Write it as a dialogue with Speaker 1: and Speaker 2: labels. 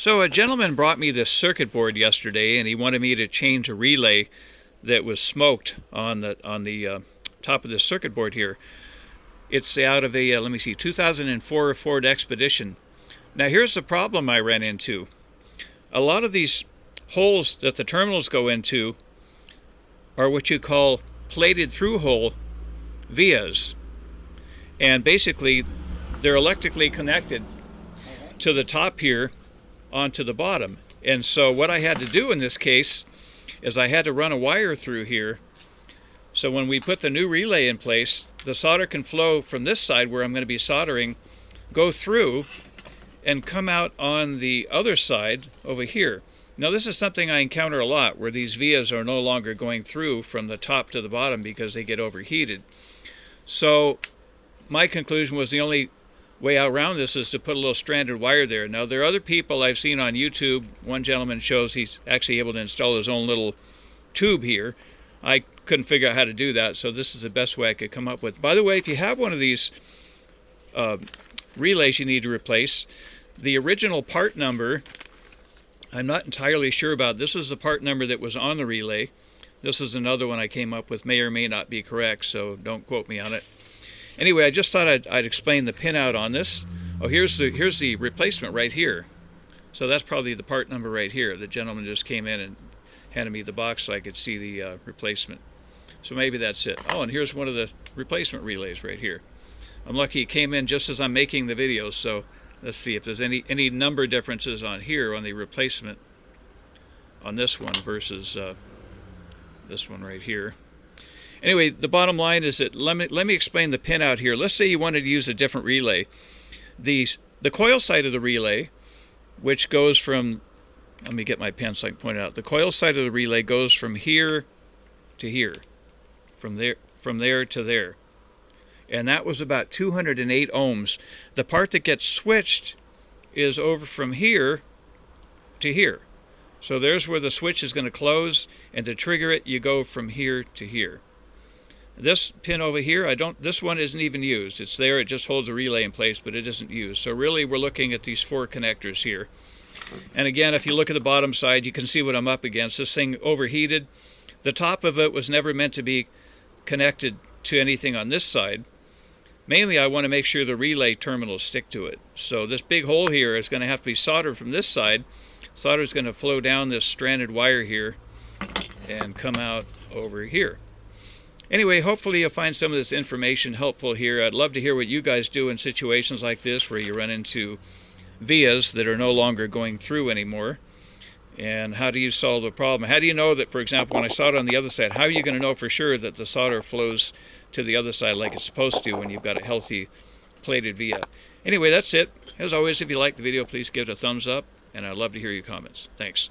Speaker 1: So a gentleman brought me this circuit board yesterday, and he wanted me to change a relay that was smoked on the top of this circuit board here. It's out of a let me see, 2004 Ford Expedition. Now here's the problem I ran into. A lot of these holes that the terminals go into are what you call plated through hole vias, and basically they're electrically connected to the top here onto the bottom. And so what I had to do in this case is I had to run a wire through here, so when we put the new relay in place, the solder can flow from this side where I'm going to be soldering, go through and come out on the other side over here. Now this is something I encounter a lot, where these vias are no longer going through from the top to the bottom because they get overheated. So my conclusion was the only way out around this is to put a little stranded wire there. Now there are other people I've seen on YouTube. One gentleman shows he's actually able to install his own little tube here. I couldn't figure out how to do that, so this is the best way I could come up with. By the way, if you have one of these relays you need to replace, the original part number, I'm not entirely sure about. This is the part number that was on the relay. This is another one I came up with, may or may not be correct, so don't quote me on it. Anyway, I just thought I'd explain the pinout on this. Oh, here's the replacement right here. So that's probably the part number right here. The gentleman just came in and handed me the box so I could see the replacement. So maybe that's it. Oh, and here's one of the replacement relays right here. I'm lucky it came in just as I'm making the video, so let's see if there's any number differences on here on the replacement on this one versus this one right here. Anyway, the bottom line is that let me explain the pin out here. Let's say you wanted to use a different relay. The coil side of the relay, which goes from, let me get my pen so I can point it out. The coil side of the relay goes from here to here, from there to there. And that was about 208 ohms. The part that gets switched is over from here to here. So there's where the switch is going to close, and to trigger it, you go from here to here. This pin over here, this one isn't even used. It's there, it just holds the relay in place, but it isn't used. So really we're looking at these 4 connectors here. And again, if you look at the bottom side, you can see what I'm up against. This thing overheated. The top of it was never meant to be connected to anything on this side. Mainly I want to make sure the relay terminals stick to it. So this big hole here is going to have to be soldered from this side. Solder is going to flow down this stranded wire here and come out over here. Anyway, hopefully you'll find some of this information helpful here. I'd love to hear what you guys do in situations like this where you run into vias that are no longer going through anymore. And how do you solve the problem? How do you know that, for example, when I solder on the other side, how are you going to know for sure that the solder flows to the other side like it's supposed to when you've got a healthy plated via? Anyway, that's it. As always, if you liked the video, please give it a thumbs up, and I'd love to hear your comments. Thanks.